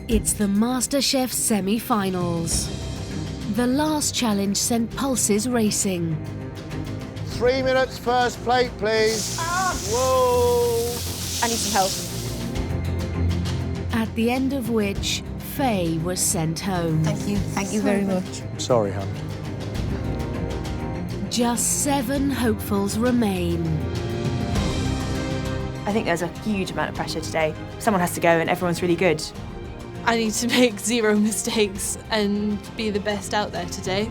It's the MasterChef semi-finals. The last challenge sent pulses racing. 3 minutes, first plate, please. Whoa! I need some help. At the end of which, Faye was sent home. Thank you very much. Sorry, hon. Just 7 hopefuls remain. I think there's a huge amount of pressure today. Someone has to go and everyone's really good. I need to make 0 mistakes and be the best out there today.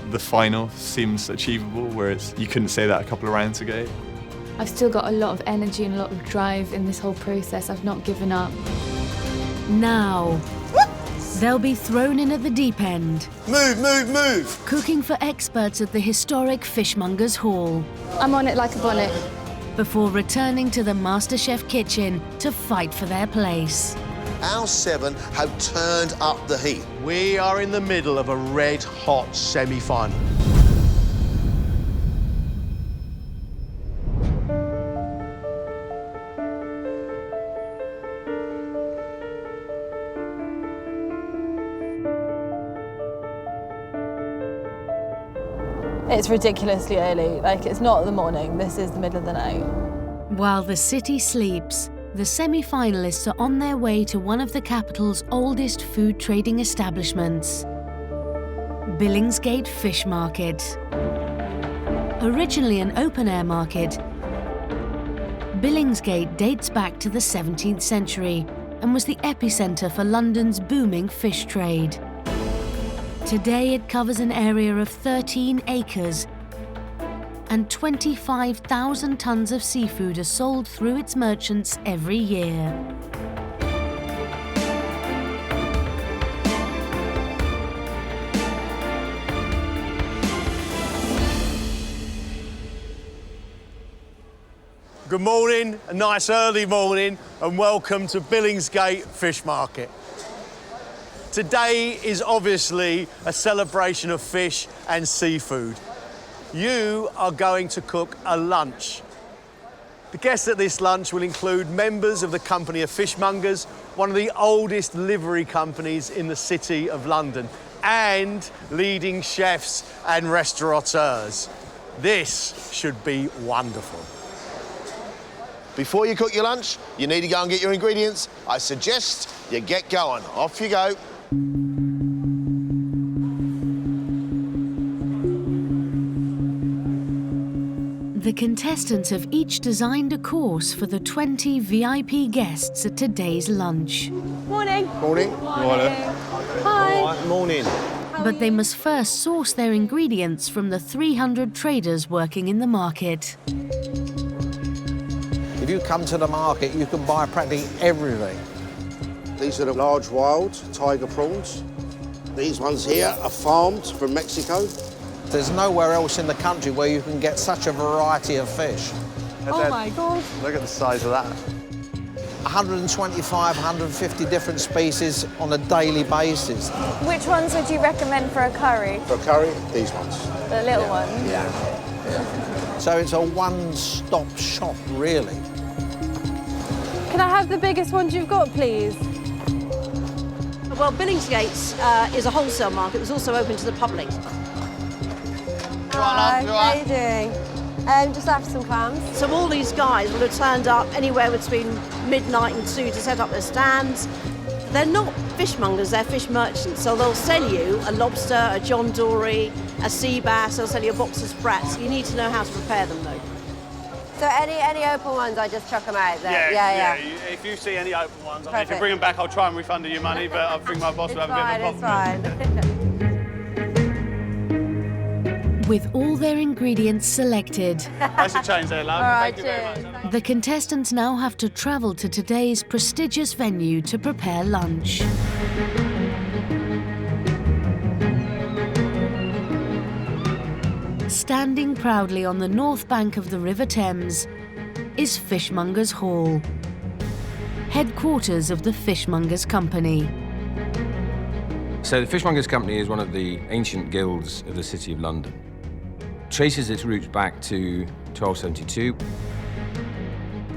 The final seems achievable, whereas you couldn't say that a couple of rounds ago. I've still got a lot of energy and a lot of drive in this whole process. I've not given up. Now, they'll be thrown in at the deep end. Move, move, move! Cooking for experts at the historic Fishmongers Hall. I'm on it like a bonnet. Before returning to the MasterChef kitchen to fight for their place. Our 7 have turned up the heat. We are in the middle of a red-hot semi-final. It's ridiculously early. Like, it's not the morning, this is the middle of the night. While the city sleeps, the semi-finalists are on their way to one of the capital's oldest food trading establishments, Billingsgate Fish Market. Originally an open-air market, Billingsgate dates back to the 17th century and was the epicenter for London's booming fish trade. Today it covers an area of 13 acres and 25,000 tons of seafood are sold through its merchants every year. Good morning, a nice early morning, and welcome to Billingsgate Fish Market. Today is obviously a celebration of fish and seafood. You are going to cook a lunch. The guests at this lunch will include members of the company of Fishmongers, one of the oldest livery companies in the City of London, and leading chefs and restaurateurs. This should be wonderful. Before you cook your lunch, you need to go and get your ingredients. I suggest you get going. Off you go. The contestants have each designed a course for the 20 VIP guests at today's lunch. Morning. Morning. Hi. Morning. But they must first source their ingredients from the 300 traders working in the market. If you come to the market, you can buy practically everything. These are the large wild tiger prawns. These ones here are farmed from Mexico. There's nowhere else in the country where you can get such a variety of fish. Oh my God. Look at the size of that. 125, 150 different species on a daily basis. Which ones would you recommend for a curry? For curry, these ones. The little ones? Yeah. So it's a one-stop shop, really. Can I have the biggest ones you've got, please? Well, Billingsgate is a wholesale market that's also open to the public. Hi, how are you doing? Just after some clams. So all these guys will have turned up anywhere between midnight and 2 to set up their stands. They're not fishmongers, they're fish merchants, so they'll sell you a lobster, a John Dory, a sea bass, they'll sell you a box of sprats. You need to know how to prepare them, though. So any open ones, I just chuck them out there? Yeah. If you see any open ones, I mean, if Perfect. you bring them back, I'll try and refund you your money, but I think my boss will have a bit of a problem. It's fine. With all their ingredients selected, Nice to change there, love. All right, Thank you very much. the contestants now have to travel to today's prestigious venue to prepare lunch. Standing proudly on the north bank of the River Thames is Fishmongers Hall, headquarters of the Fishmongers Company. So the Fishmongers Company is one of the ancient guilds of the City of London. Traces its roots back to 1272.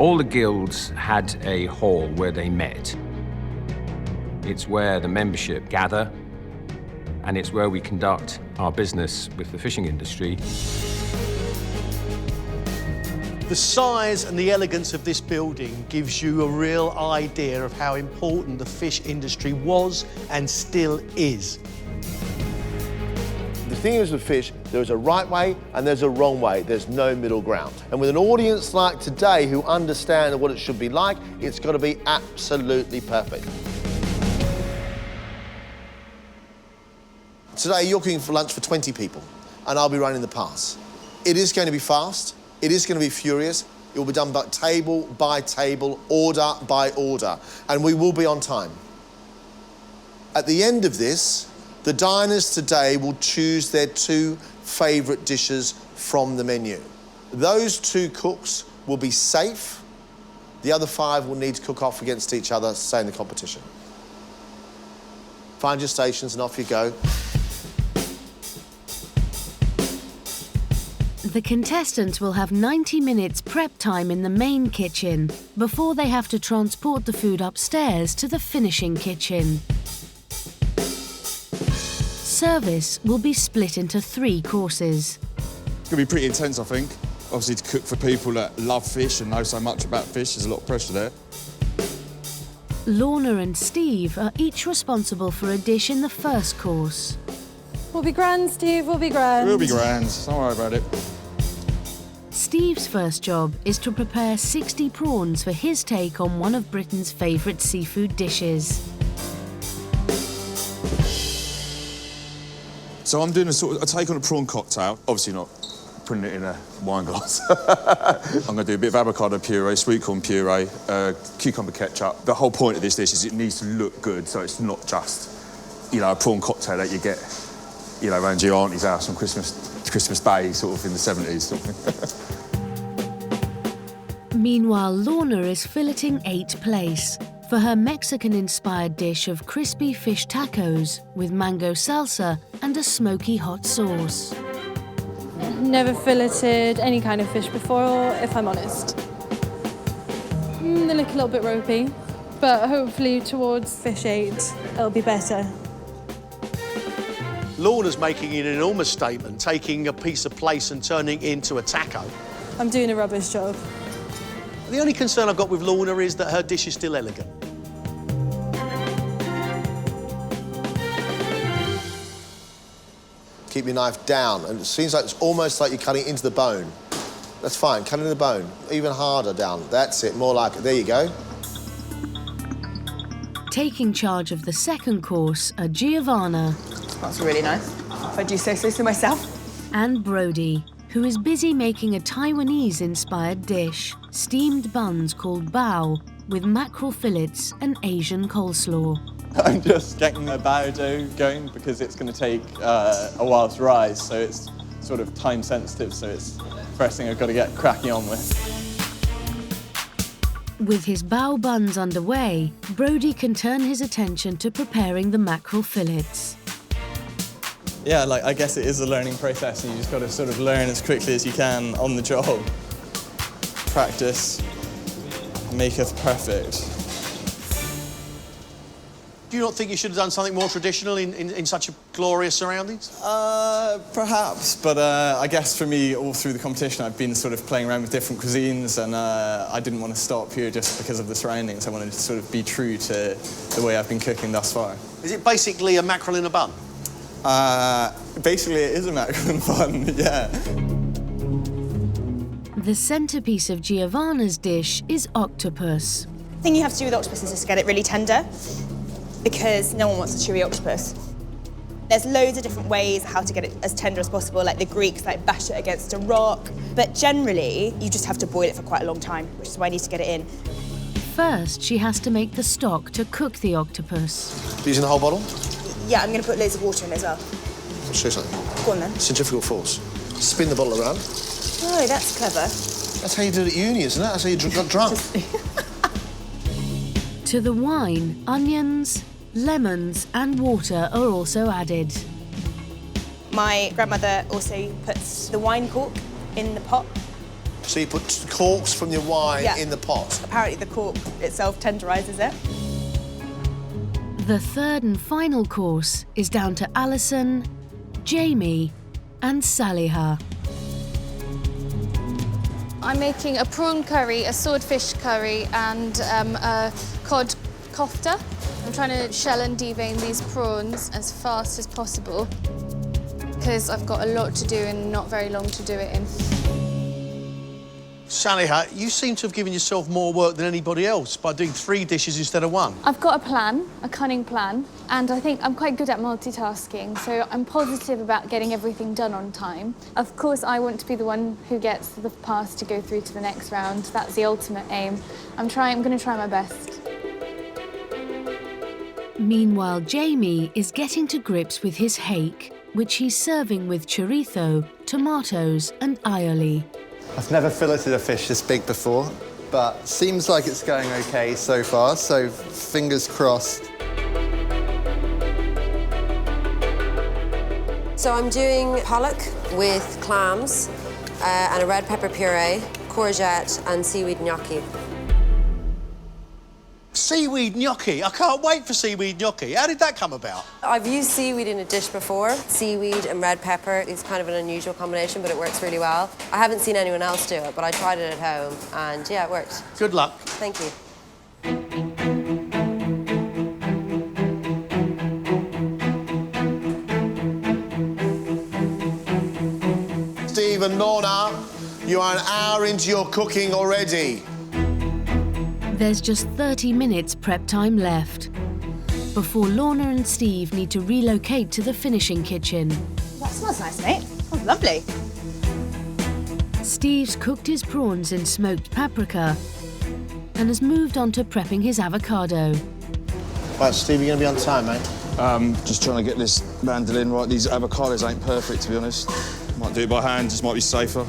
All the guilds had a hall where they met. It's where the membership gather, and it's where we conduct our business with the fishing industry. The size and the elegance of this building gives you a real idea of how important the fish industry was and still is. The thing is with fish, there is a right way and there's a wrong way. There's no middle ground. And with an audience like today who understand what it should be like, it's got to be absolutely perfect. Today, you're cooking for lunch for 20 people, and I'll be running the pass. It is going to be fast. It is going to be furious. It will be done table by table, order by order, and we will be on time. At the end of this, the diners today will choose their 2 favourite dishes from the menu. Those 2 cooks will be safe. The other 5 will need to cook off against each other, say in the competition. Find your stations and off you go. The contestants will have 90 minutes prep time in the main kitchen before they have to transport the food upstairs to the finishing kitchen. Service will be split into 3 courses. It's going to be pretty intense, I think. Obviously, to cook for people that love fish and know so much about fish, there's a lot of pressure there. Lorna and Steve are each responsible for a dish in the first course. We'll be grand, Steve, we'll be grand. We'll be grand, don't worry about it. Steve's first job is to prepare 60 prawns for his take on one of Britain's favourite seafood dishes. So I'm doing a take on a prawn cocktail. Obviously not putting it in a wine glass. I'm going to do a bit of avocado puree, sweet corn puree, cucumber ketchup. The whole point of this dish is it needs to look good, so it's not just, you know, a prawn cocktail that you get, you know, around your auntie's house on Christmas Day, sort of in the 70s. Meanwhile, Lorna is filleting 8 plaice for her Mexican-inspired dish of crispy fish tacos with mango salsa and a smoky hot sauce. Never filleted any kind of fish before, if I'm honest. They look a little bit ropey, but hopefully towards fish 8, it'll be better. Lorna's making an enormous statement, taking a piece of plaice and turning it into a taco. I'm doing a rubbish job. The only concern I've got with Lorna is that her dish is still elegant. Keep your knife down, and it seems like it's almost like you're cutting into the bone. That's fine, cut into the bone. Even harder down. That's it, more like it. There you go. Taking charge of the second course are Giovanna. That's really nice, if I do say so myself. And Brody, who is busy making a Taiwanese-inspired dish, steamed buns called bao, with mackerel fillets and Asian coleslaw. I'm just getting the bao dough going because it's going to take a while to rise, so it's sort of time sensitive, so it's the first thing I've got to get cracking on with. With his bao buns underway, Brody can turn his attention to preparing the mackerel fillets. Yeah, like, I guess it is a learning process, and you just got to sort of learn as quickly as you can on the job. Practice maketh perfect. Do you not think you should have done something more traditional in such a glorious surroundings? Perhaps, but I guess for me, all through the competition, I've been sort of playing around with different cuisines, and I didn't want to stop here just because of the surroundings. I wanted to sort of be true to the way I've been cooking thus far. Is it basically a mackerel in a bun? Basically, it is a mackerel in a bun, yeah. The centrepiece of Giovanna's dish is octopus. The thing you have to do with octopus is just get it really tender, because no one wants a chewy octopus. There's loads of different ways how to get it as tender as possible, like the Greeks like bash it against a rock, but generally you just have to boil it for quite a long time, which is why I need to get it in. First, she has to make the stock to cook the octopus. Using the whole bottle? Yeah, I'm going to put loads of water in as well. I'll show you something. Go on then. Centrifugal force. Spin the bottle around. Oh, that's clever. That's how you did it at uni, isn't it? That's how you got drunk. To the wine, onions, lemons and water are also added. My grandmother also puts the wine cork in the pot. So you put corks from your wine in the pot? Apparently the cork itself tenderises it. The third and final course is down to Alison, Jamie and Saliha. I'm making a prawn curry, a swordfish curry and a cod kofta. I'm trying to shell and devein these prawns as fast as possible because I've got a lot to do and not very long to do it in. Saliha, you seem to have given yourself more work than anybody else by doing 3 dishes instead of 1. I've got a plan, a cunning plan, and I think I'm quite good at multitasking, so I'm positive about getting everything done on time. Of course, I want to be the one who gets the pass to go through to the next round. That's the ultimate aim. I'm going to try my best. Meanwhile, Jamie is getting to grips with his hake, which he's serving with chorizo, tomatoes and aioli. I've never filleted a fish this big before, but seems like it's going okay so far, so fingers crossed. So I'm doing pollock with clams and a red pepper puree, courgette and seaweed gnocchi. Seaweed gnocchi. I can't wait for seaweed gnocchi. How did that come about? I've used seaweed in a dish before. Seaweed and red pepper is kind of an unusual combination, but it works really well. I haven't seen anyone else do it, but I tried it at home, and yeah, it worked. Good luck. Thank you. Steve and Lorna, you are an hour into your cooking already. There's just 30 minutes prep time left before Lorna and Steve need to relocate to the finishing kitchen. That smells nice, mate. Oh, lovely. Steve's cooked his prawns in smoked paprika and has moved on to prepping his avocado. Right, Steve, you're going to be on time, mate. Just trying to get this mandolin right. These avocados ain't perfect, to be honest. Might do it by hand, just might be safer.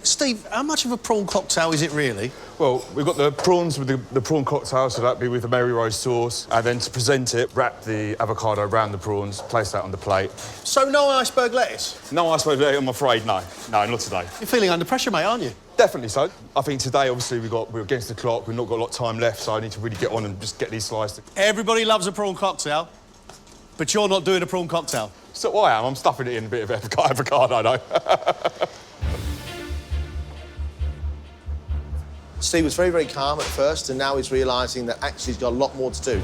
Steve, how much of a prawn cocktail is it really? Well, we've got the prawns with the prawn cocktail, so that'd be with the Mary Rose sauce. And then to present it, wrap the avocado around the prawns, place that on the plate. So no iceberg lettuce? No iceberg lettuce, I'm afraid, no. No, not today. You're feeling under pressure, mate, aren't you? Definitely so. I think today, obviously, we're against the clock, we've not got a lot of time left, so I need to really get on and just get these sliced. Everybody loves a prawn cocktail, but you're not doing a prawn cocktail. So I am, I'm stuffing it in a bit of avocado, though. Steve was very, very calm at first, and now he's realising that actually he's got a lot more to do.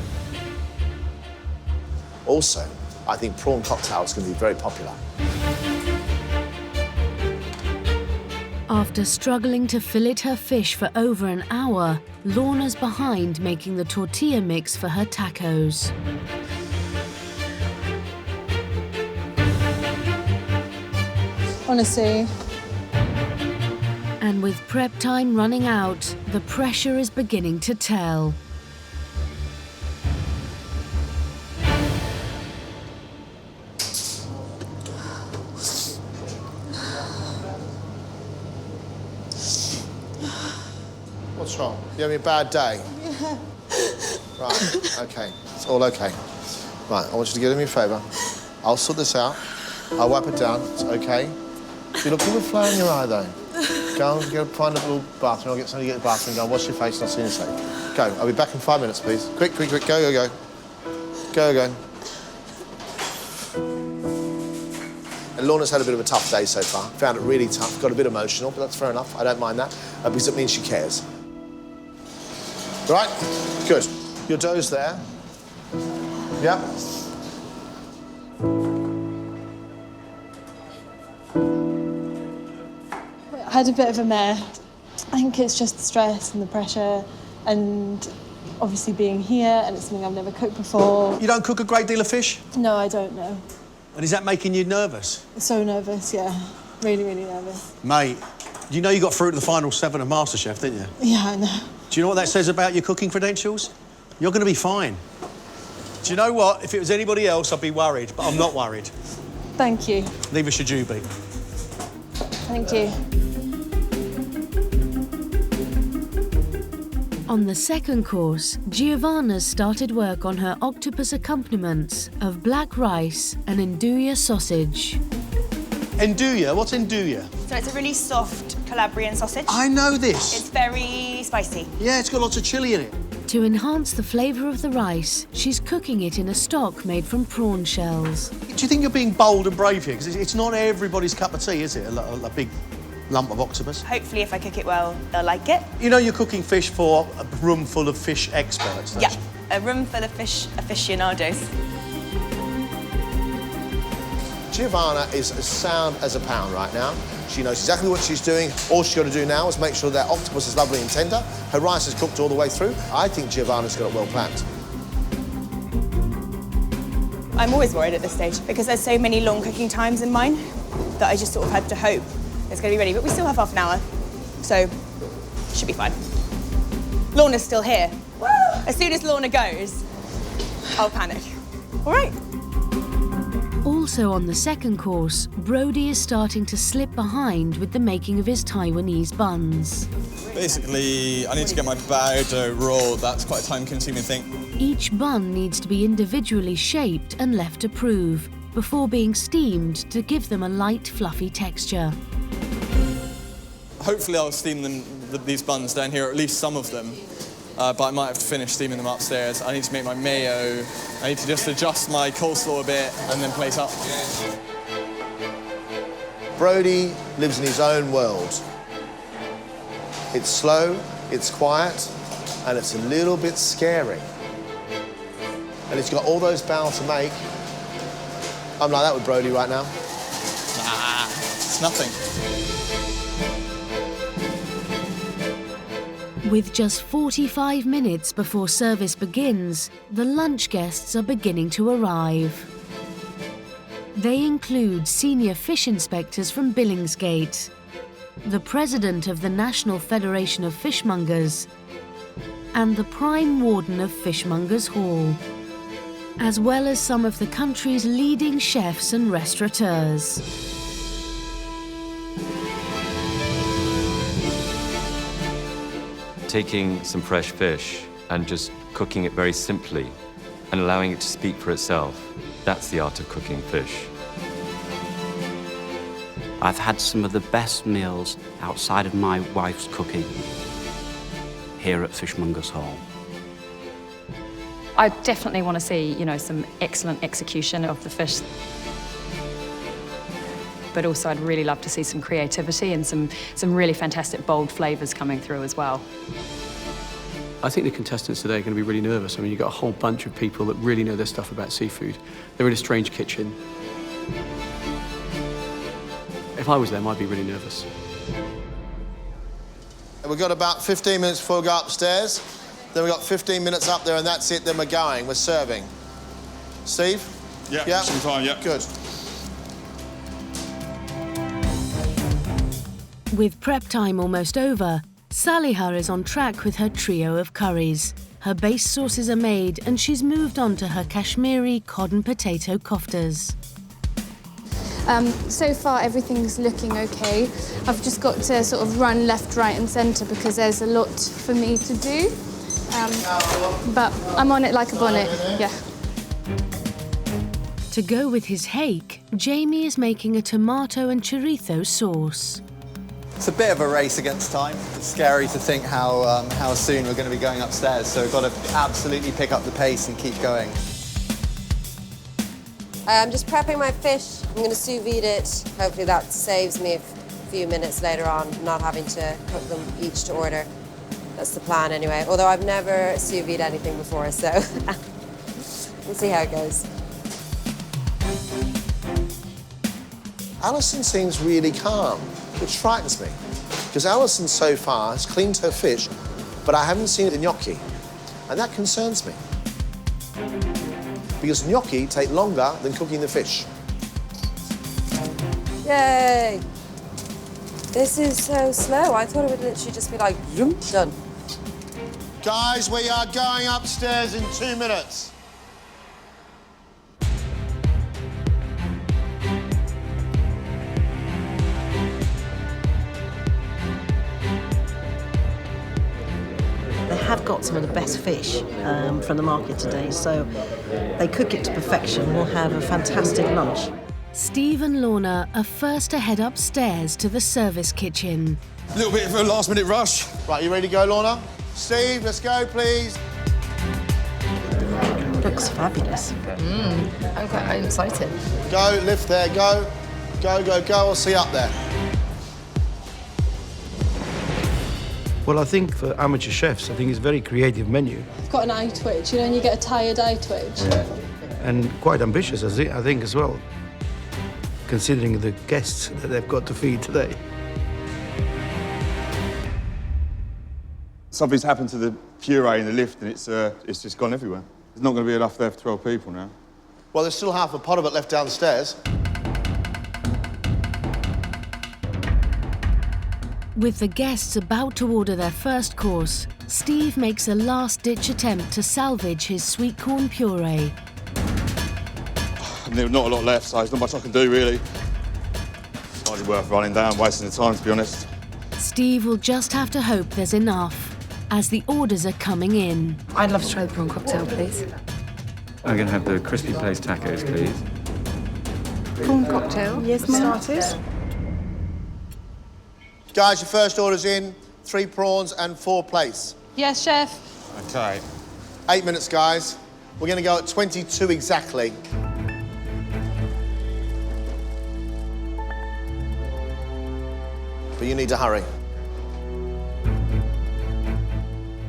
Also, I think prawn cocktail is going to be very popular. After struggling to fillet her fish for over an hour, Lorna's behind making the tortilla mix for her tacos. Honestly. And with prep time running out, the pressure is beginning to tell. What's wrong? You having a bad day? Yeah. Right, OK. It's all OK. Right, I want you to do me a favour. I'll sort this out. I'll wipe it down. It's OK. You look a little flour in your eye, though. Go and find a little bathroom. I'll get somebody to get the bathroom. Go and wash your face and I'll see you in a sec. Go. I'll be back in 5 minutes, please. Quick, quick, quick. Go, go, go. Go, go. And Lorna's had a bit of a tough day so far. Found it really tough. Got a bit emotional, but that's fair enough. I don't mind that because it means she cares. Right? Good. Your dough's there. Yep. I had a bit of a mare. I think it's just the stress and the pressure and obviously being here, and it's something I've never cooked before. You don't cook a great deal of fish? No, I don't know. And is that making you nervous? So nervous, yeah. Really, really nervous. Mate, you know you got through to the final 7 of MasterChef, didn't you? Yeah, I know. Do you know what that says about your cooking credentials? You're going to be fine. Do you know what? If it was anybody else, I'd be worried, but I'm not worried. Thank you. Neither should you be. Thank you. On the second course, Giovanna's started work on her octopus accompaniments of black rice and andouille sausage. Andouille? What's andouille? So it's a really soft, kind Calabrian sausage. I know this. It's very spicy. Yeah, it's got lots of chilli in it. To enhance the flavour of the rice, she's cooking it in a stock made from prawn shells. Do you think you're being bold and brave here? Because it's not everybody's cup of tea, is it? A big lump of octopus. Hopefully, if I cook it well, they'll like it. You know you're cooking fish for a room full of fish experts. Yeah, a room full of fish aficionados. Giovanna is as sound as a pound right now. She knows exactly what she's doing. All she's got to do now is make sure that octopus is lovely and tender. Her rice is cooked all the way through. I think Giovanna's got it well planned. I'm always worried at this stage because there's so many long cooking times in mine that I just sort of had to hope it's going to be ready. But we still have half an hour, so should be fine. Lorna's still here. Woo! As soon as Lorna goes, I'll panic. All right. Also on the second course, Brody is starting to slip behind with the making of his Taiwanese buns. Basically, I need to get my sourdough rolled. That's quite a time-consuming thing. Each bun needs to be individually shaped and left to prove before being steamed to give them a light, fluffy texture. Hopefully I'll steam these buns down here, or at least some of them. But I might have to finish steaming them upstairs. I need to make my mayo. I need to just adjust my coleslaw a bit and then plate up. Brody lives in his own world. It's slow, it's quiet, and it's a little bit scary. And he's got all those bowels to make. I'm like that with Brody right now. Nah, it's nothing. With just 45 minutes before service begins, the lunch guests are beginning to arrive. They include senior fish inspectors from Billingsgate, the president of the National Federation of Fishmongers, and the prime warden of Fishmongers Hall, as well as some of the country's leading chefs and restaurateurs. Taking some fresh fish and just cooking it very simply and allowing it to speak for itself, that's the art of cooking fish. I've had some of the best meals outside of my wife's cooking here at Fishmongers Hall. I definitely want to see, you know, some excellent execution of the fish. But also I'd really love to see some creativity and some really fantastic bold flavours coming through as well. I think the contestants today are going to be really nervous. I mean, you've got a whole bunch of people that really know their stuff about seafood. They're in a strange kitchen. If I was them, I'd be really nervous. We've got about 15 minutes before we go upstairs. Then we've got 15 minutes up there and that's it, then we're going, we're serving. Steve? Yeah, some time, yeah. Good. With prep time almost over, Saliha is on track with her trio of curries. Her base sauces are made and she's moved on to her Kashmiri cod and potato koftas. So far everything's looking okay. I've just got to sort of run left, right and centre because there's a lot for me to do. But I'm on it like a bonnet, yeah. To go with his hake, Jamie is making a tomato and chorizo sauce. It's a bit of a race against time. It's scary to think how soon we're going to be going upstairs, so we've got to absolutely pick up the pace and keep going. I'm just prepping my fish. I'm going to sous vide it. Hopefully that saves me a few minutes later on, not having to cook them each to order. That's the plan anyway. Although I've never sous vide anything before, so we'll see how it goes. Alison seems really calm, which frightens me. Because Alison so far has cleaned her fish, but I haven't seen the gnocchi. And that concerns me. Because gnocchi take longer than cooking the fish. Yay! This is so slow. I thought it would literally just be like, zoom, done. Guys, we are going upstairs in 2 minutes. They have got some of the best fish from the market today, so they cook it to perfection. We'll have a fantastic lunch. Steve and Lorna are first to head upstairs to the service kitchen. A little bit of a last-minute rush. Right, you ready to go, Lorna? Steve, let's go, please. Looks fabulous. I'm quite excited. Go, lift there, go. Go, go, go, I'll see you up there. Well, I think for amateur chefs, I think it's a very creative menu. I've got an eye twitch, you know, and you get a tired eye twitch. And quite ambitious, I think, as well, considering the guests that they've got to feed today. Something's happened to the puree in the lift and it's just gone everywhere. There's not going to be enough there for 12 people now. Well, there's still half a pot of it left downstairs. With the guests about to order their first course, Steve makes a last-ditch attempt to salvage his sweet corn puree. There's not a lot left, so there's not much I can do, really. It's hardly worth running down, wasting the time, to be honest. Steve will just have to hope there's enough, as the orders are coming in. I'd love to try the prawn cocktail, please. I'm going to have the crispy glazed tacos, please. Prawn cocktail? Yes, ma'am. Starters? Guys, your first order's in. 3 prawns and 4 plates. Yes, chef. OK. 8 minutes, guys. We're going to go at 22 exactly. But you need to hurry.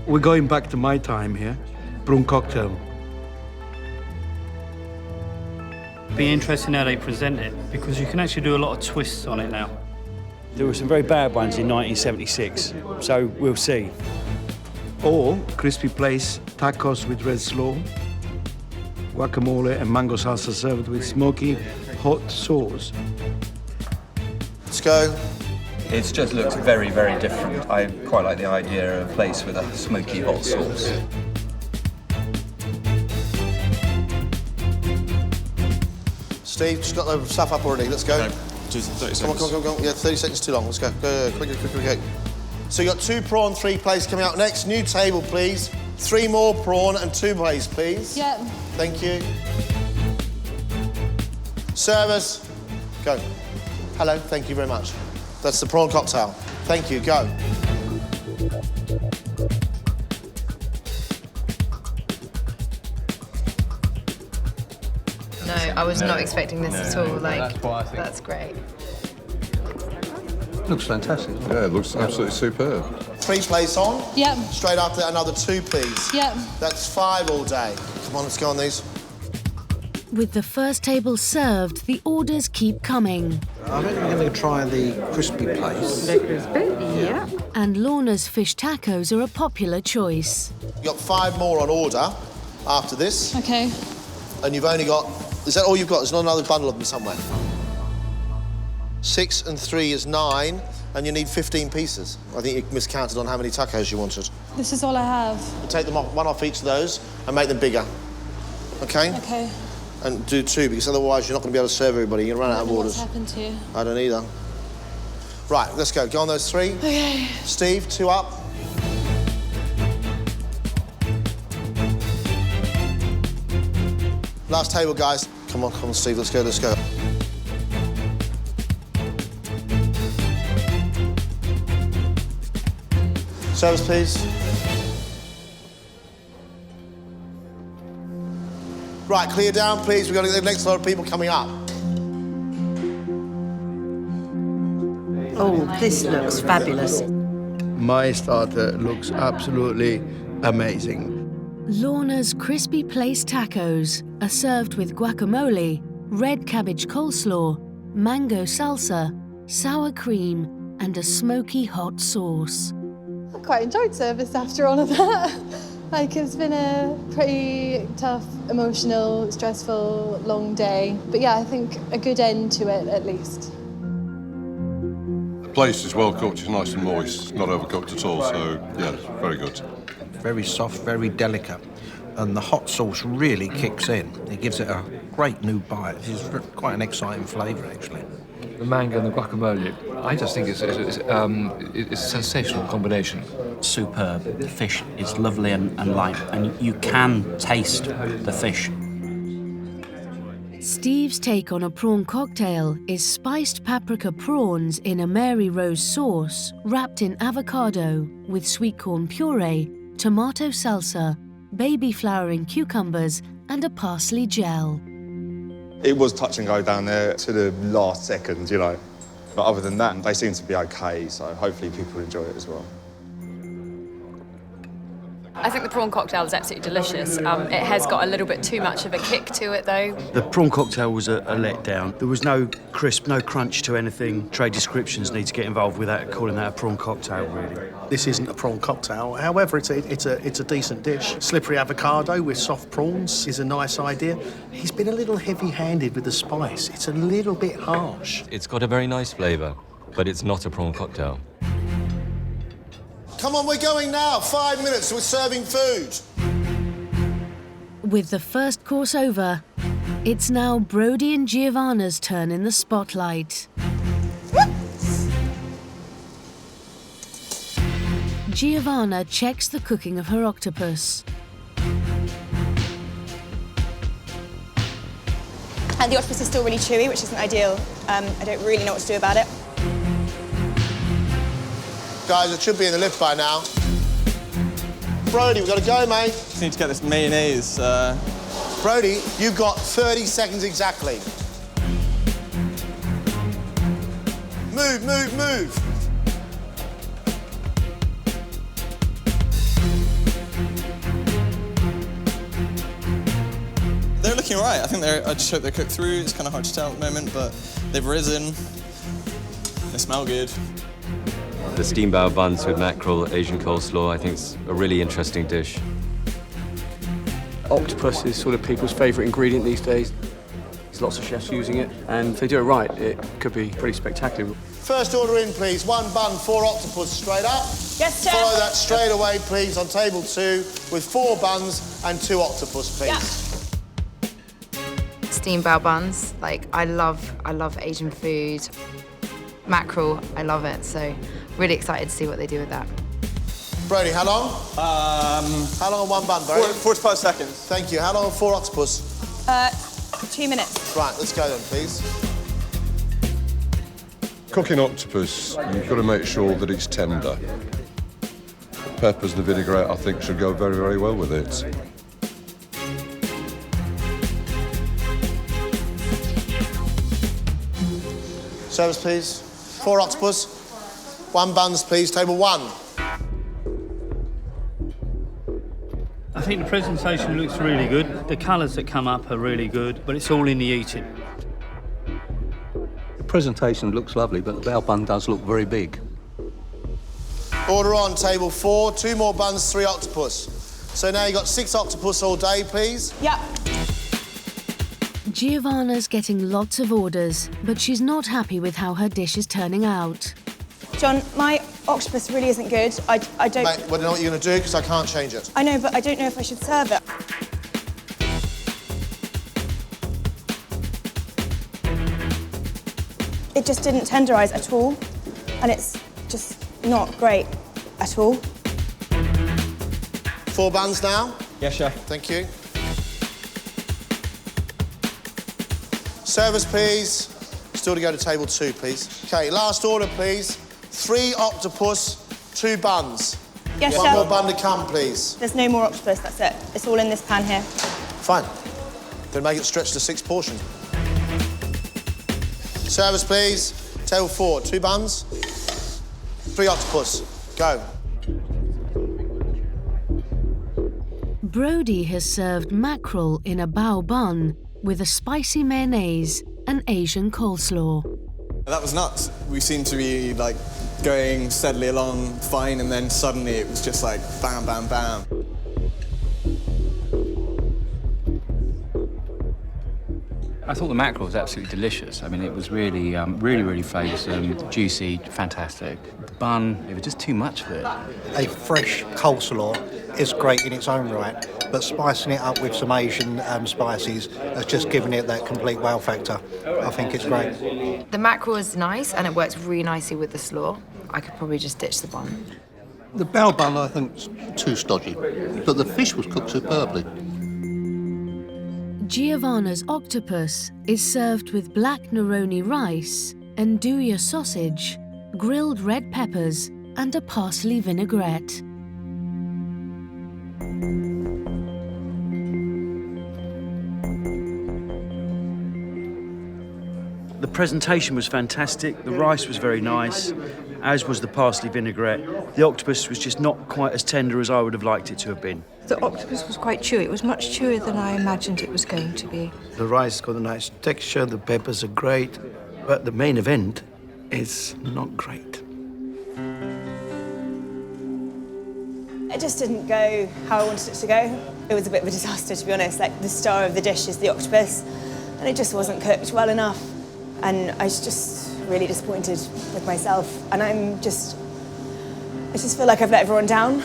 We're going back to my time here. Prawn cocktail. Be interesting how they present it, because you can actually do a lot of twists on it now. There were some very bad ones in 1976, so we'll see. Or crispy place tacos with red slaw, guacamole and mango salsa served with smoky hot sauce. Let's go. It just looks very, very different. I quite like the idea of a place with a smoky hot sauce. Steve, just got the stuff up already. Let's go. Okay. Just 30 seconds. Come on. Yeah, 30 seconds too long. Let's go. Go, quickly. So you got 2 prawn, 3 plates coming out next. New table, please. 3 more prawn and 2 plates, please. Yeah. Thank you. Service. Go. Hello, thank you very much. That's the prawn cocktail. Thank you, go. No, I was not expecting this at all. That's great. Looks fantastic. Yeah, it looks absolutely superb. 3 plates on. Yep. Straight after that, another 2, please. Yep. That's 5 all day. Come on, let's go on these. With the first table served, the orders keep coming. I think we're going to try the crispy place. The crispy, yeah. And Lorna's fish tacos are a popular choice. You got 5 more on order after this. Okay. And you've only got... Is that all you've got? There's not another bundle of them somewhere. 6 and 3 is 9, and you need 15 pieces. I think you miscounted on how many tacos you wanted. This is all I have. We'll take them off, 1 off each of those and make them bigger. OK? Okay. And do 2, because otherwise you're not going to be able to serve everybody. You're going to run out of orders. What's happened to you? I don't either. Right, let's go. Go on those 3. Okay. Steve, 2 up. Last table, guys. Come on, Steve. Let's go. Service, please. Right, clear down, please. We've got the next lot of people coming up. Oh, this looks fabulous. My starter looks absolutely amazing. Lorna's crispy place tacos are served with guacamole, red cabbage coleslaw, mango salsa, sour cream, and a smoky hot sauce. I quite enjoyed service after all of that. It's been a pretty tough, emotional, stressful, long day. But yeah, I think a good end to it, at least. The place is well cooked, it's nice and moist, not overcooked at all, so yeah, it's very good. Very soft, very delicate. And the hot sauce really kicks in. It gives it a great new bite. It's quite an exciting flavour, actually. The mango and the guacamole, I just think it's a sensational combination. Superb. The fish is lovely and light, and you can taste the fish. Steve's take on a prawn cocktail is spiced paprika prawns in a Mary Rose sauce wrapped in avocado with sweet corn puree, tomato salsa, baby flowering cucumbers and a parsley gel. It was touch and go down there to the last second, you know. But other than that, they seem to be okay, so hopefully people enjoy it as well. I think the prawn cocktail is absolutely delicious. It has got a little bit too much of a kick to it, though. The prawn cocktail was a letdown. There was no crisp, no crunch to anything. Trade descriptions need to get involved with that, calling that a prawn cocktail, really. This isn't a prawn cocktail. However, it's a decent dish. Slippery avocado with soft prawns is a nice idea. He's been a little heavy-handed with the spice. It's a little bit harsh. It's got a very nice flavour, but it's not a prawn cocktail. Come on, we're going now. 5 minutes, we're serving food. With the first course over, it's now Brodie and Giovanna's turn in the spotlight. Giovanna checks the cooking of her octopus. And the octopus is still really chewy, which isn't ideal. I don't really know what to do about it. Guys, it should be in the lift by now. Brodie, we've got to go, mate. Just need to get this mayonnaise. Brodie, you've got 30 seconds exactly. Move, move, move. They're looking all right. I think I just hope they're cooked through. It's kind of hard to tell at the moment, but they've risen. They smell good. The steam bao buns with mackerel, Asian coleslaw, I think it's a really interesting dish. Octopus is sort of people's favourite ingredient these days. There's lots of chefs using it, and if they do it right, it could be pretty spectacular. First order in, please. 1 bun, 4 octopus straight up. Yes, Chef. Follow that straight away, please, on table 2 with 4 buns and 2 octopus, please. Yeah. Steam bao buns, like I love Asian food. Mackerel, I love it, so really excited to see what they do with that. Brodie, how long? How long on 1 bun, Brodie? 45 seconds. Thank you. How long on 4 octopus? 2 minutes. Right, let's go then, please. Cooking octopus, you've got to make sure that it's tender. The peppers and the vinaigrette, I think, should go very, very well with it. Service, please. 4 octopus. 1 buns, please. Table 1. I think the presentation looks really good. The colours that come up are really good, but it's all in the eating. The presentation looks lovely, but the bao bun does look very big. Order on, table 4. 2 more buns, 3 octopus. So now you've got 6 octopus all day, please. Yep. Giovanna's getting lots of orders, but she's not happy with how her dish is turning out. John, my octopus really isn't good. I don't... Mate, well, I know what you're going to do, because I can't change it. I know, but I don't know if I should serve it. It just didn't tenderise at all, and it's just not great at all. 4 buns now? Yes, Chef. Thank you. Service, please. Still to go to table 2, please. OK, last order, please. 3 octopus, 2 buns. Yes, One Chef. more bun to come, please. There's no more octopus, that's it. It's all in this pan here. Fine. Then make it stretch to 6 portions. Service, please. Table 4, 2 buns, 3 octopus. Go. Brodie has served mackerel in a bao bun with a spicy mayonnaise and Asian coleslaw. That was nuts. We seemed to be, like, going steadily along fine, and then suddenly it was just like bam, bam, bam. I thought the mackerel was absolutely delicious. I mean, it was really, really flavoursome, juicy, fantastic. The bun, it was just too much of it. A fresh coleslaw is great in its own right, but spicing it up with some Asian spices has just given it that complete wow factor. I think it's great. The mackerel is nice and it works really nicely with the slaw. I could probably just ditch the bun. The bao bun, I think, is too stodgy, but the fish was cooked superbly. Giovanna's Octopus is served with black Neroni rice, andouille sausage, grilled red peppers, and a parsley vinaigrette. The presentation was fantastic, the rice was very nice, as was the parsley vinaigrette. The octopus was just not quite as tender as I would have liked it to have been. The octopus was quite chewy. It was much chewier than I imagined it was going to be. The rice got a nice texture, the peppers are great, but the main event is not great. It just didn't go how I wanted it to go. It was a bit of a disaster, to be honest. Like, the star of the dish is the octopus, and it just wasn't cooked well enough. And I was just really disappointed with myself. And I just feel like I've let everyone down.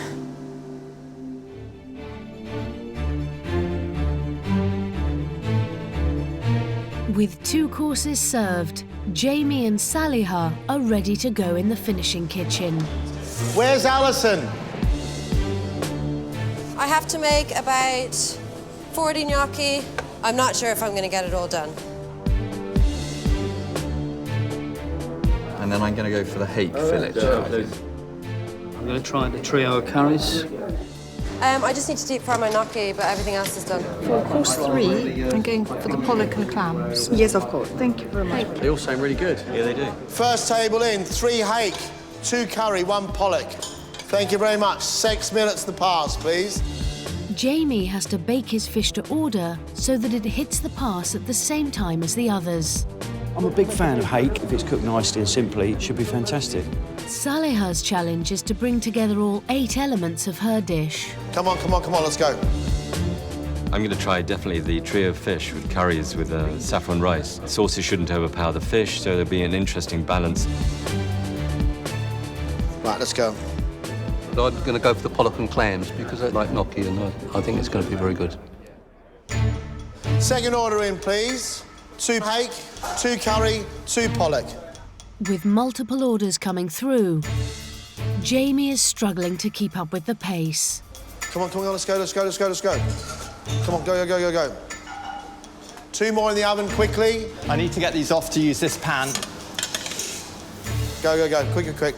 With 2 courses served, Jamie and Saliha are ready to go in the finishing kitchen. Where's Alison? I have to make about 40 gnocchi. I'm not sure if I'm going to get it all done. And then I'm going to go for the hake fillet. I'm going to try the trio of curries. I just need to deep fry my gnocchi, but everything else is done. For course 3, I'm going for the pollock and clams. Yes, of course. Thank you very much. They all sound really good. Yeah, they do. First table in, 3 hake, 2 curry, 1 pollock. Thank you very much. 6 minutes to pass, please. Jamie has to bake his fish to order so that it hits the pass at the same time as the others. I'm a big fan of hake. If it's cooked nicely and simply, it should be fantastic. Saliha's challenge is to bring together all 8 elements of her dish. Come on, let's go. I'm going to try definitely the trio of fish with curries with saffron rice. Sauces shouldn't overpower the fish, so there'll be an interesting balance. Right, let's go. I'm going to go for the pollock and clams because I like gnocchi and I think it's going to be very good. Second order in, please. 2 hake, 2 curry, 2 pollock. With multiple orders coming through, Jamie is struggling to keep up with the pace. Come on, let's go. Come on, go. 2 more in the oven, quickly. I need to get these off to use this pan. Go, quick.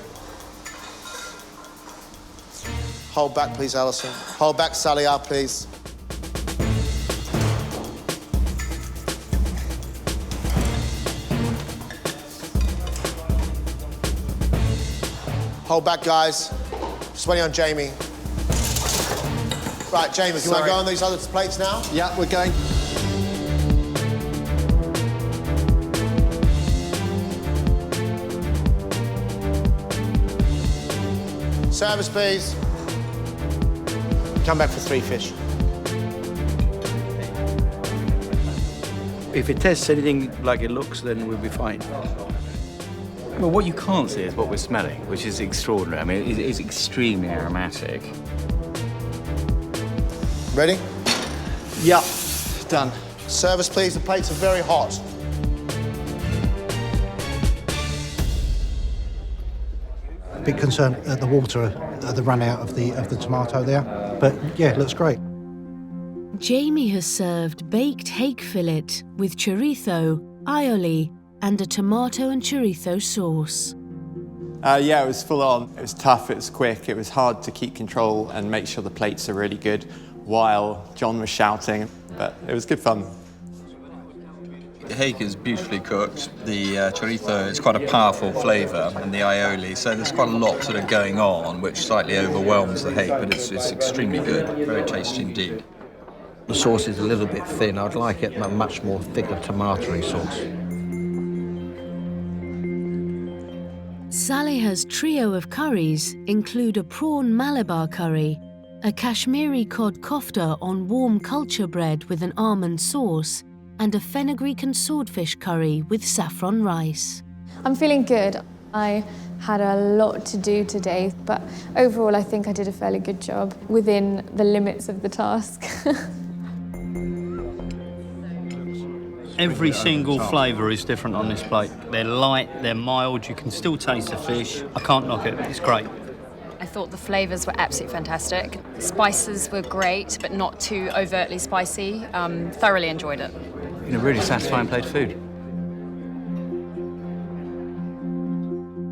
Hold back, please, Alison. Hold back, Saliha, please. Hold back, guys. Just waiting on Jamie. Right, Jamie, can I go on these other plates now? Yeah, we're going. Service, please. Come back for 3 fish. If it tastes anything like it looks, then we'll be fine. Well, what you can't see is what we're smelling, which is extraordinary. I mean, it is extremely aromatic. Ready? Yeah, done. Service, please. The plates are very hot. Big concern at the water, at the run out of the tomato there. But yeah, it looks great. Jamie has served baked hake fillet with chorizo, aioli, and a tomato and chorizo sauce. Yeah, it was full on. It was tough, it was quick, it was hard to keep control and make sure the plates are really good while John was shouting, but it was good fun. The hake is beautifully cooked. The chorizo is quite a powerful flavour, and the aioli, so there's quite a lot sort of going on, which slightly overwhelms the hake, but it's extremely good, very tasty indeed. The sauce is a little bit thin. I'd like it a much more thicker tomatoey sauce. Saliha's trio of curries include a prawn Malabar curry, a Kashmiri cod kofta on warm culture bread with an almond sauce, and a fenugreek and swordfish curry with saffron rice. I'm feeling good. I had a lot to do today, but overall I think I did a fairly good job within the limits of the task. Every single flavour is different on this plate. They're light, they're mild, you can still taste the fish. I can't knock it, it's great. I thought the flavours were absolutely fantastic. Spices were great, but not too overtly spicy. Thoroughly enjoyed it. You know, really satisfying plate of food.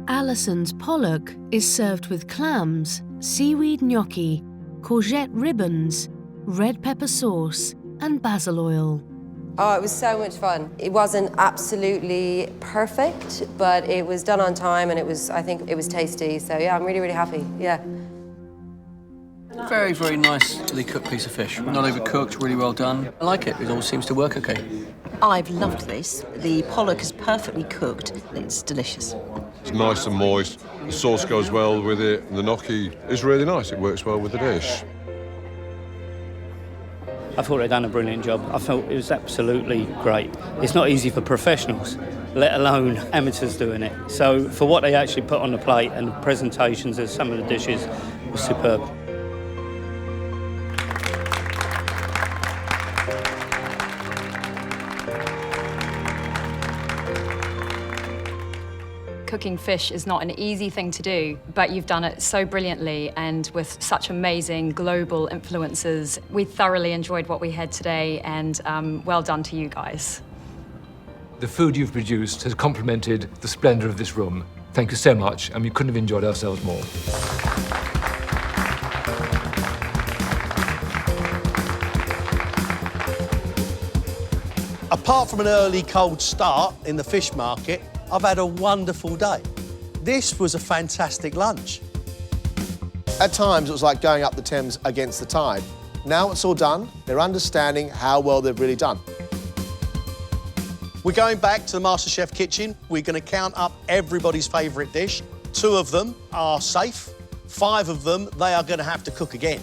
Alison's pollock is served with clams, seaweed gnocchi, courgette ribbons, red pepper sauce, and basil oil. Oh, it was so much fun. It wasn't absolutely perfect, but it was done on time and I think it was tasty. So yeah, I'm really, really happy, yeah. Very, very nicely cooked piece of fish. Not overcooked, really well done. I like it. It all seems to work okay. I've loved this. The pollock is perfectly cooked. It's delicious. It's nice and moist. The sauce goes well with it. And the gnocchi is really nice. It works well with the dish. I thought they'd done a brilliant job. I felt it was absolutely great. It's not easy for professionals, let alone amateurs doing it. So for what they actually put on the plate and the presentations of some of the dishes was superb. Cooking fish is not an easy thing to do, but you've done it so brilliantly and with such amazing global influences. We thoroughly enjoyed what we had today, and well done to you guys. The food you've produced has complemented the splendour of this room. Thank you so much, and we couldn't have enjoyed ourselves more. Apart from an early cold start in the fish market, I've had a wonderful day. This was a fantastic lunch. At times, it was like going up the Thames against the tide. Now it's all done, they're understanding how well they've really done. We're going back to the MasterChef kitchen. We're going to count up everybody's favourite dish. 2 of them are safe. 5 of them, they are going to have to cook again.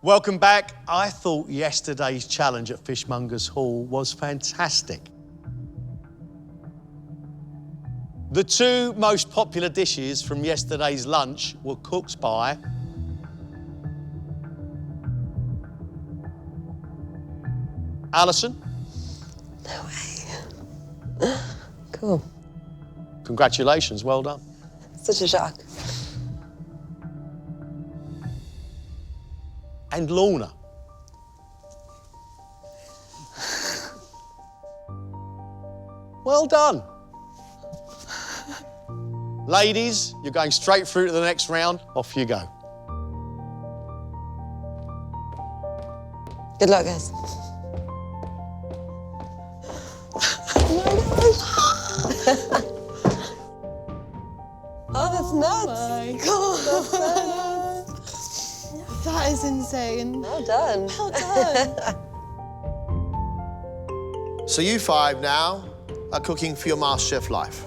Welcome back. I thought yesterday's challenge at Fishmongers Hall was fantastic. The 2 most popular dishes from yesterday's lunch were cooked by Alison. No way. Cool. Congratulations, well done. Such a shock. And Lorna. Well done. Ladies, you're going straight through to the next round. Off you go. Good luck, guys. Oh, that's nuts. Oh my God. That's so nuts. That is insane. Well done. Well done. So you 5 now are cooking for your MasterChef life.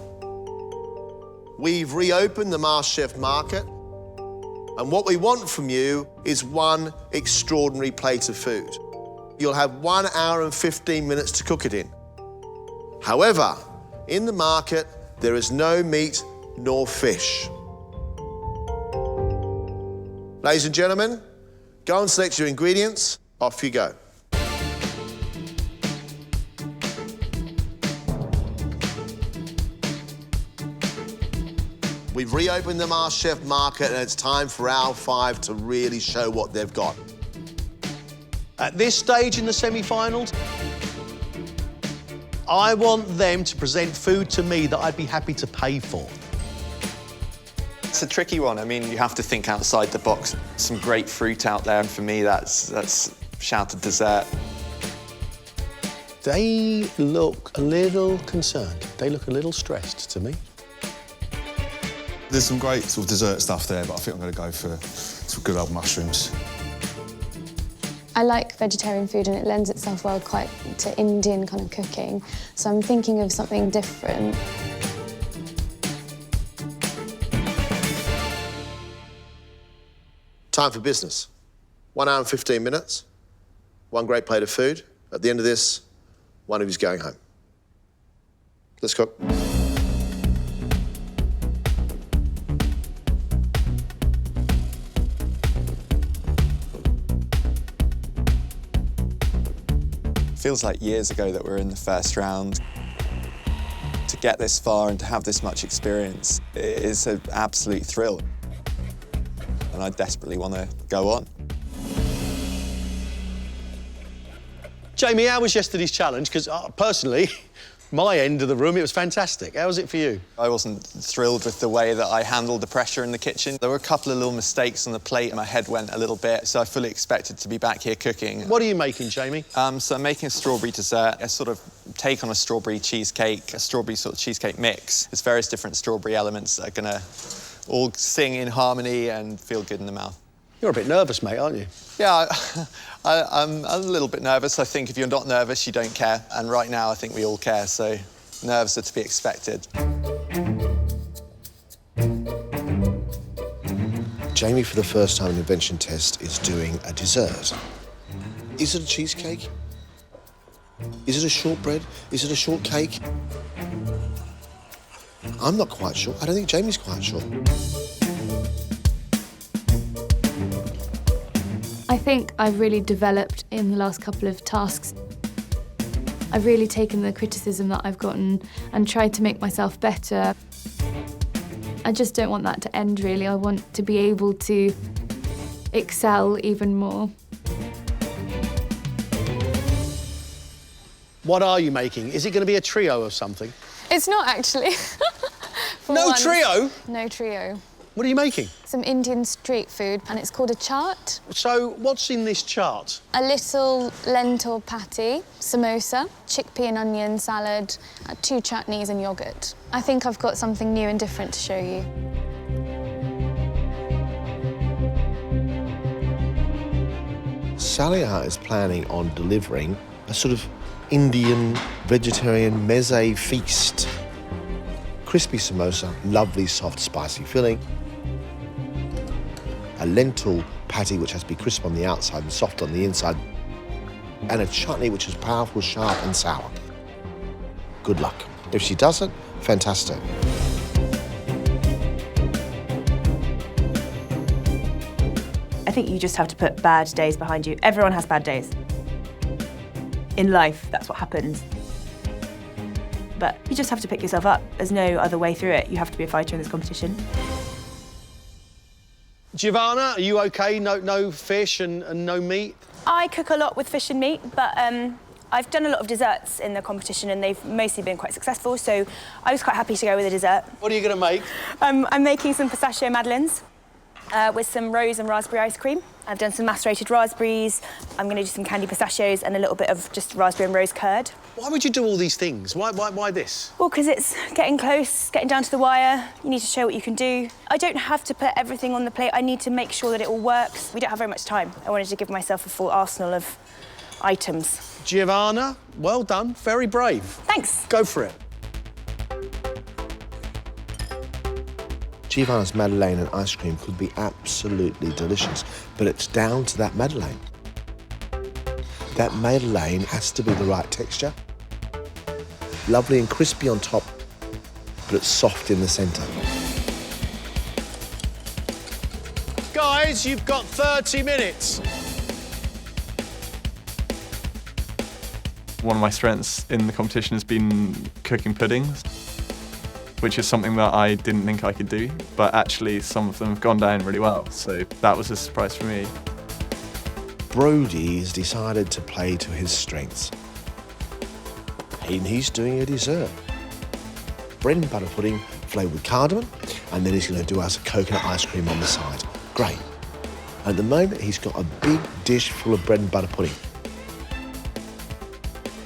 We've reopened the MasterChef market, and what we want from you is 1 extraordinary plate of food. You'll have 1 hour and 15 minutes to cook it in. However, in the market, there is no meat nor fish. Ladies and gentlemen, go and select your ingredients. Off you go. We've reopened the MasterChef market, and it's time for our 5 to really show what they've got. At this stage in the semi-finals, I want them to present food to me that I'd be happy to pay for. It's a tricky one. I mean, you have to think outside the box. Some great fruit out there, and for me, that's shouted dessert. They look a little concerned. They look a little stressed to me. There's some great sort of dessert stuff there, but I think I'm going to go for some good old mushrooms. I like vegetarian food and it lends itself well quite to Indian kind of cooking, so I'm thinking of something different. Time for business. 1 hour and 15 minutes, one great plate of food. At the end of this, one of you's going home. Let's cook. Feels like years ago that we were in the first round. To get this far and to have this much experience is an absolute thrill. And I desperately want to go on. Jamie, how was yesterday's challenge? Because personally, my end of the room, it was fantastic. How was it for you? I wasn't thrilled with the way that I handled the pressure in the kitchen. There were a couple of little mistakes on the plate and my head went a little bit, so I fully expected to be back here cooking. What are you making, Jamie? So I'm making a strawberry dessert, a sort of take on a strawberry cheesecake, a strawberry sort of cheesecake mix. There's various different strawberry elements that are gonna all sing in harmony and feel good in the mouth. You're a bit nervous, mate, aren't you? Yeah, I'm a little bit nervous. I think if you're not nervous, you don't care. And right now, I think we all care, so nerves are to be expected. Jamie, for the first time in the invention test, is doing a dessert. Is it a cheesecake? Is it a shortbread? Is it a shortcake? I'm not quite sure. I don't think Jamie's quite sure. I think I've really developed in the last couple of tasks. I've really taken the criticism that I've gotten and tried to make myself better. I just don't want that to end, really. I want to be able to excel even more. What are you making? Is it going to be a trio of something? It's not, actually. No trio? No trio. What are you making? Some Indian street food, and it's called a chaat. So, what's in this chart? A little lentil patty, samosa, chickpea and onion salad, 2 chutneys and yoghurt. I think I've got something new and different to show you. Salia is planning on delivering a sort of Indian vegetarian meze feast. Crispy samosa, lovely soft spicy filling. A lentil patty which has to be crisp on the outside and soft on the inside. And a chutney which is powerful, sharp and sour. Good luck. If she does it, fantastic. I think you just have to put bad days behind you. Everyone has bad days. In life, that's what happens. But you just have to pick yourself up. There's no other way through it. You have to be a fighter in this competition. Giovanna, are you OK? No fish and no meat? I cook a lot with fish and meat, but I've done a lot of desserts in the competition and they've mostly been quite successful, so I was quite happy to go with a dessert. What are you going to make? I'm making some pistachio madeleines with some rose and raspberry ice cream. I've done some macerated raspberries. I'm going to do some candy pistachios and a little bit of just raspberry and rose curd. Why would you do all these things? Why this? Well, because it's getting close, getting down to the wire. You need to show what you can do. I don't have to put everything on the plate. I need to make sure that it all works. We don't have very much time. I wanted to give myself a full arsenal of items. Giovanna, well done. Very brave. Thanks. Go for it. Giovanna's Madeleine and ice cream could be absolutely delicious, but it's down to that Madeleine. That Madeleine has to be the right texture. Lovely and crispy on top, but it's soft in the centre. Guys, you've got 30 minutes. One of my strengths in the competition has been cooking puddings, which is something that I didn't think I could do, but actually some of them have gone down really well, so that was a surprise for me. Brody's decided to play to his strengths. And he's doing a dessert. Bread and butter pudding flavoured with cardamom, and then he's going to do us a coconut ice cream on the side. Great. At the moment, he's got a big dish full of bread and butter pudding.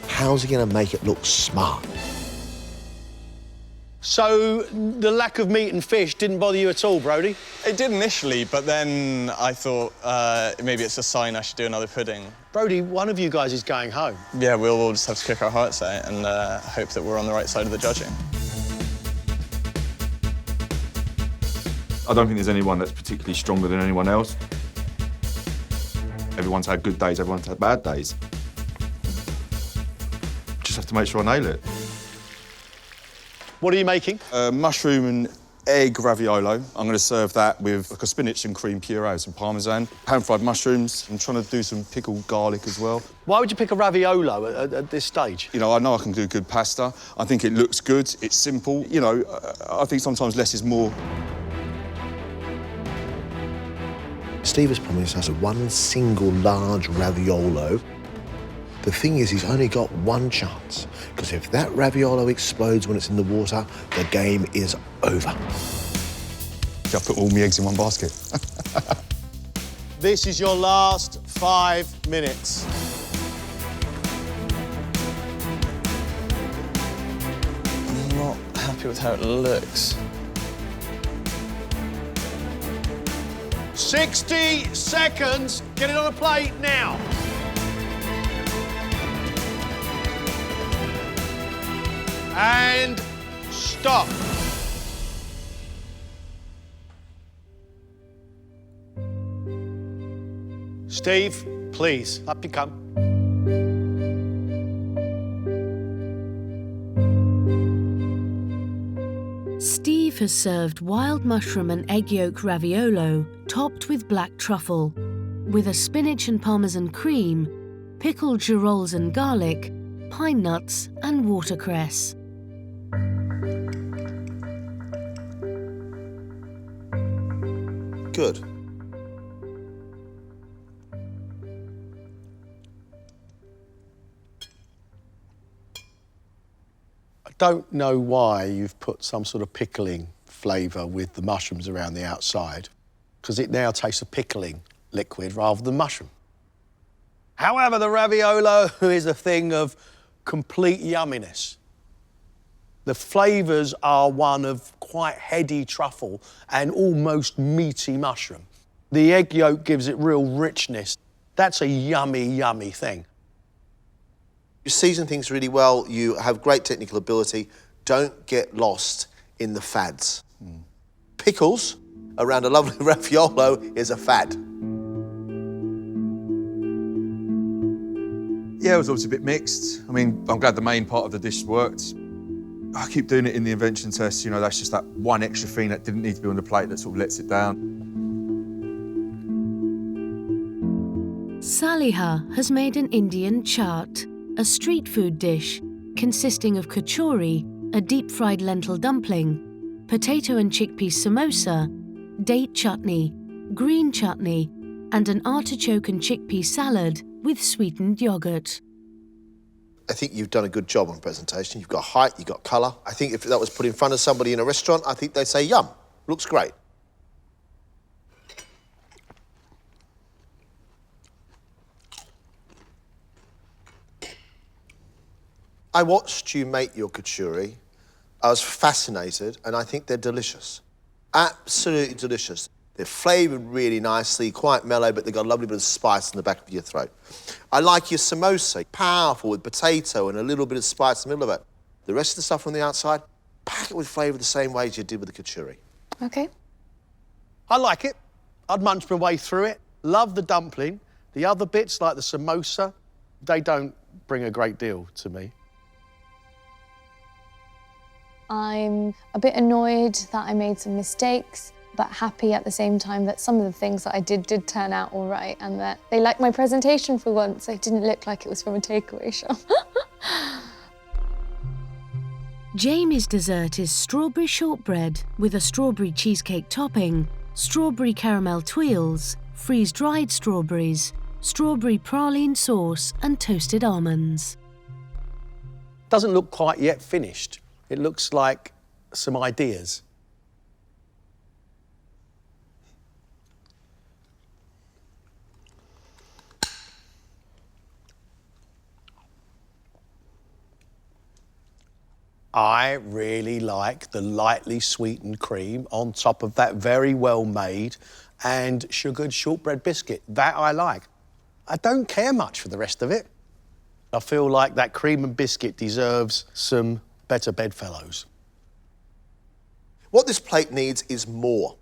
How's he going to make it look smart? So, the lack of meat and fish didn't bother you at all, Brody? It did initially, but then I thought maybe it's a sign I should do another pudding. Brody, one of you guys is going home. Yeah, we'll all just have to cook our hearts out and hope that we're on the right side of the judging. I don't think there's anyone that's particularly stronger than anyone else. Everyone's had good days, everyone's had bad days. Just have to make sure I nail it. What are you making? Mushroom and egg raviolo. I'm going to serve that with like a spinach and cream puree, some parmesan, pan-fried mushrooms. I'm trying to do some pickled garlic as well. Why would you pick a raviolo at this stage? You know, I know I can do good pasta. I think it looks good, it's simple. You know, I think sometimes less is more. Steve has promised us one single large raviolo. The thing is, he's only got one chance, because if that raviolo explodes when it's in the water, the game is over. I've put all my eggs in one basket. This is your last 5 minutes. I'm not happy with how it looks. 60 seconds. Get it on a plate now. And stop. Steve, please, up you come. Steve has served wild mushroom and egg yolk raviolo topped with black truffle, with a spinach and parmesan cream, pickled girolles and garlic, pine nuts and watercress. Good. I don't know why you've put some sort of pickling flavour with the mushrooms around the outside, because it now tastes of pickling liquid rather than mushroom. However, the raviolo is a thing of complete yumminess. The flavours are one of quite heady truffle and almost meaty mushroom. The egg yolk gives it real richness. That's a yummy, yummy thing. You season things really well, you have great technical ability. Don't get lost in the fads. Pickles around a lovely raviolo is a fad. Yeah, it was obviously a bit mixed. I mean, I'm glad the main part of the dish worked. I keep doing it in the invention test, you know, that's just that one extra thing that didn't need to be on the plate that sort of lets it down. Saliha has made an Indian chaat, a street food dish consisting of kachori, a deep-fried lentil dumpling, potato and chickpea samosa, date chutney, green chutney, and an artichoke and chickpea salad with sweetened yoghurt. I think you've done a good job on presentation. You've got height, you've got colour. I think if that was put in front of somebody in a restaurant, I think they'd say, yum, looks great. I watched you make your kachori. I was fascinated, and I think they're delicious. Absolutely delicious. They're flavoured really nicely, quite mellow, but they've got a lovely bit of spice in the back of your throat. I like your samosa, powerful with potato and a little bit of spice in the middle of it. The rest of the stuff on the outside, pack it with flavour the same way as you did with the kachori. OK. I like it. I'd munch my way through it. Love the dumpling. The other bits, like the samosa, they don't bring a great deal to me. I'm a bit annoyed that I made some mistakes, but happy at the same time that some of the things that I did turn out all right, and that they liked my presentation for once. It didn't look like it was from a takeaway shop. Jamie's dessert is strawberry shortbread with a strawberry cheesecake topping, strawberry caramel tuiles, freeze-dried strawberries, strawberry praline sauce and toasted almonds. Doesn't look quite yet finished. It looks like some ideas. I really like the lightly sweetened cream on top of that very well-made and sugared shortbread biscuit. That I like. I don't care much for the rest of it. I feel like that cream and biscuit deserves some better bedfellows. What this plate needs is more.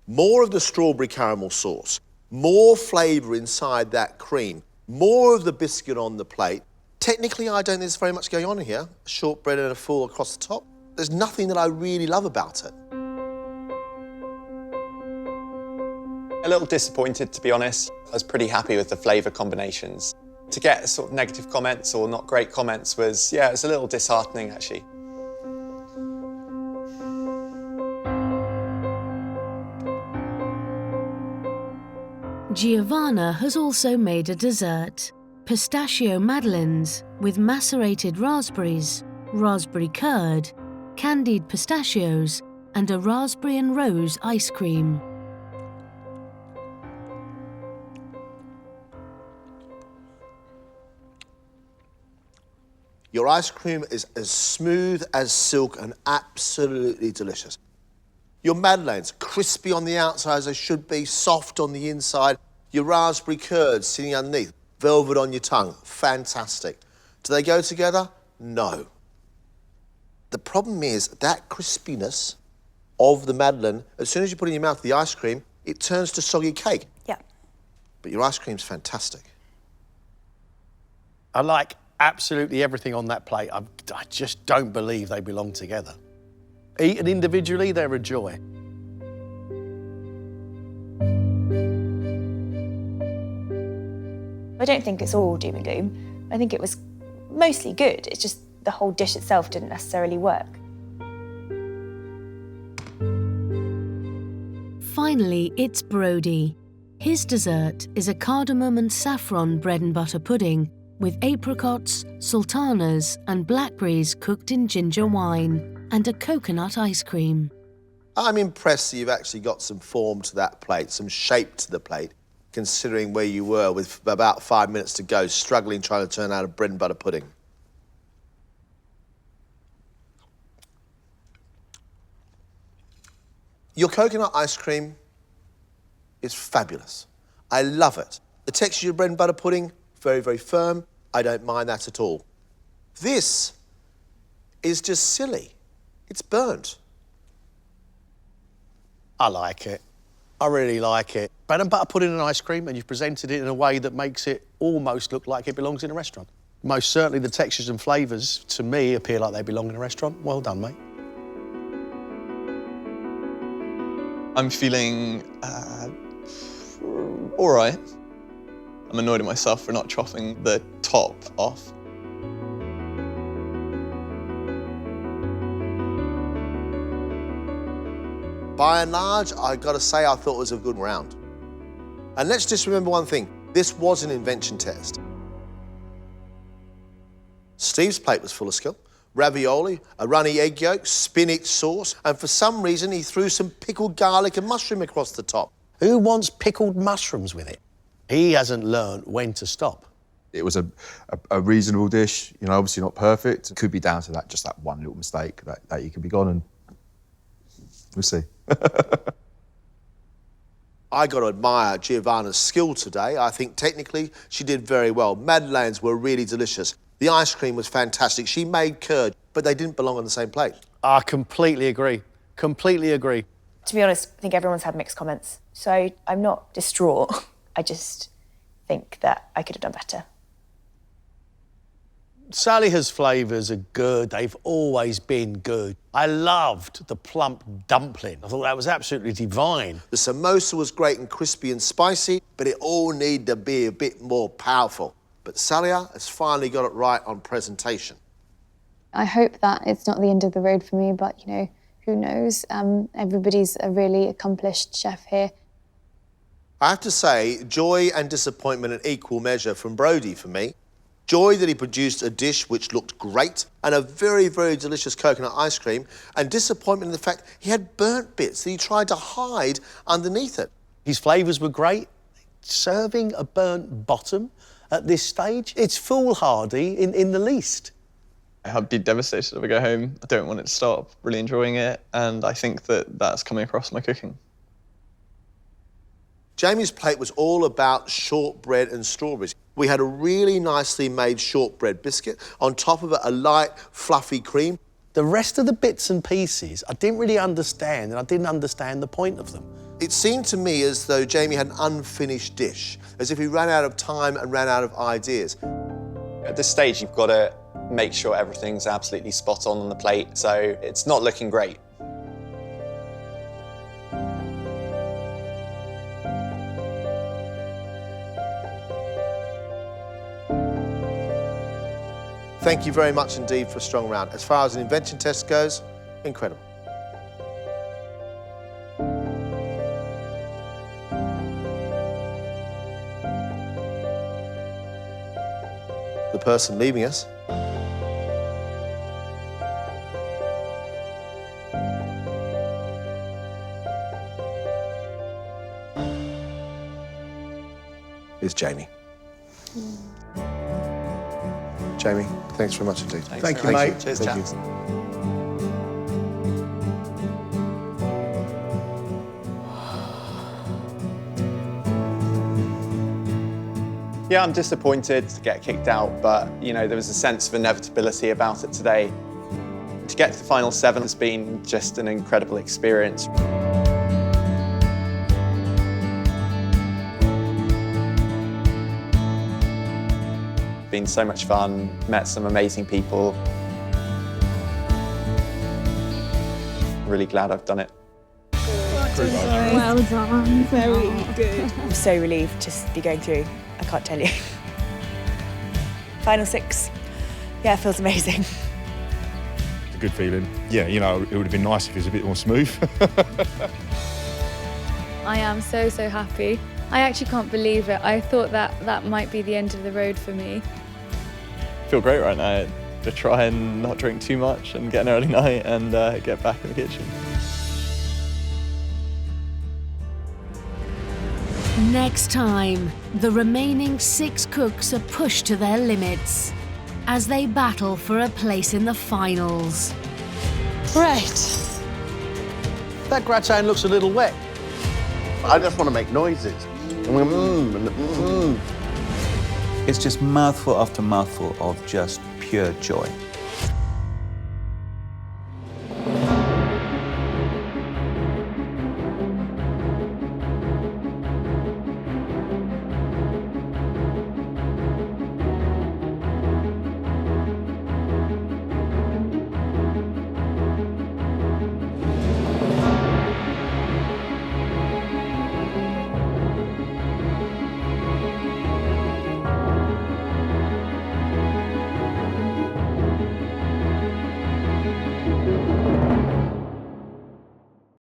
More of the strawberry caramel sauce. more flavour inside that cream, more of the biscuit on the plate. Technically, I don't think there's very much going on here. A shortbread and a full across the top. There's nothing that I really love about it. A little disappointed, to be honest. I was pretty happy with the flavour combinations. To get sort of negative comments or not great comments was, yeah, it was a little disheartening, actually. Giovanna has also made a dessert, pistachio madeleines with macerated raspberries, raspberry curd, candied pistachios, and a raspberry and rose ice cream. Your ice cream is as smooth as silk and absolutely delicious. Your madeleines, crispy on the outside as they should be, soft on the inside. Your raspberry curds sitting underneath, velvet on your tongue, fantastic. Do they go together? No. The problem is that crispiness of the madeleine, as soon as you put it in your mouth the ice cream, it turns to soggy cake. Yeah. But your ice cream's fantastic. I like absolutely everything on that plate. I just don't believe they belong together. Eaten individually, they're a joy. I don't think it's all doom and gloom. I think it was mostly good. It's just the whole dish itself didn't necessarily work. Finally, it's Brodie. His dessert is a cardamom and saffron bread and butter pudding with apricots, sultanas and blackberries cooked in ginger wine, and a coconut ice cream. I'm impressed that you've actually got some form to that plate, some shape to the plate, considering where you were with about 5 minutes to go, struggling trying to turn out a bread and butter pudding. Your coconut ice cream is fabulous. I love it. The texture of your bread and butter pudding, very, very firm. I don't mind that at all. This is just silly. It's burnt. I like it. I really like it. Bread and butter pudding and ice cream, and you've presented it in a way that makes it almost look like it belongs in a restaurant. Most certainly the textures and flavours, to me, appear like they belong in a restaurant. Well done, mate. I'm feeling all right. I'm annoyed at myself for not troughing the top off. By and large, I've got to say I thought it was a good round. And let's just remember one thing. This was an invention test. Steve's plate was full of skill. Ravioli, a runny egg yolk, spinach sauce, and for some reason he threw some pickled garlic and mushroom across the top. Who wants pickled mushrooms with it? He hasn't learned when to stop. It was a reasonable dish, you know, obviously not perfect. It could be down to that, just that one little mistake that you could be gone, and we'll see. I got to admire Giovanna's skill today. I think technically she did very well. Madeleines were really delicious. The ice cream was fantastic. She made curd, but they didn't belong on the same plate. I completely agree. Completely agree. To be honest, I think everyone's had mixed comments. So I'm not distraught. I just think that I could have done better. Saliha's flavours are good. They've always been good. I loved the plump dumpling. I thought that was absolutely divine. The samosa was great and crispy and spicy, but it all needed to be a bit more powerful. But Saliha has finally got it right on presentation. I hope that it's not the end of the road for me, but, you know, who knows? Everybody's a really accomplished chef here. I have to say, joy and disappointment in equal measure from Brodie for me. Joy that he produced a dish which looked great and a very, very delicious coconut ice cream, and disappointment in the fact he had burnt bits that he tried to hide underneath it. His flavours were great. Serving a burnt bottom at this stage, it's foolhardy in the least. I'd be devastated if I go home. I don't want it to stop. Really enjoying it, and I think that that's coming across my cooking. Jamie's plate was all about shortbread and strawberries. We had a really nicely made shortbread biscuit. On top of it, a light, fluffy cream. The rest of the bits and pieces, I didn't really understand, and I didn't understand the point of them. It seemed to me as though Jamie had an unfinished dish, as if he ran out of time and ran out of ideas. At this stage, you've got to make sure everything's absolutely spot on the plate, so it's not looking great. Thank you very much indeed for a strong round. As far as an invention test goes, incredible. The person leaving us is Jamie. Jamie, thanks very much indeed. Thank you, mate. Cheers, Thank chaps. Yeah, I'm disappointed to get kicked out, but you know, there was a sense of inevitability about it today. To get to the final 7 has been just an incredible experience. Been so much fun, met some amazing people. Really glad I've done it. Well done, very good. I'm so relieved to be going through. I can't tell you. Final 6. Yeah, it feels amazing. It's a good feeling. Yeah, you know, it would have been nice if it was a bit more smooth. I am so happy. I actually can't believe it. I thought that might be the end of the road for me. I feel great right now to try and not drink too much and get an early night and get back in the kitchen. Next time, the remaining 6 cooks are pushed to their limits as they battle for a place in the finals. Right. That gratin looks a little wet. I just want to make noises. It's just mouthful after mouthful of just pure joy.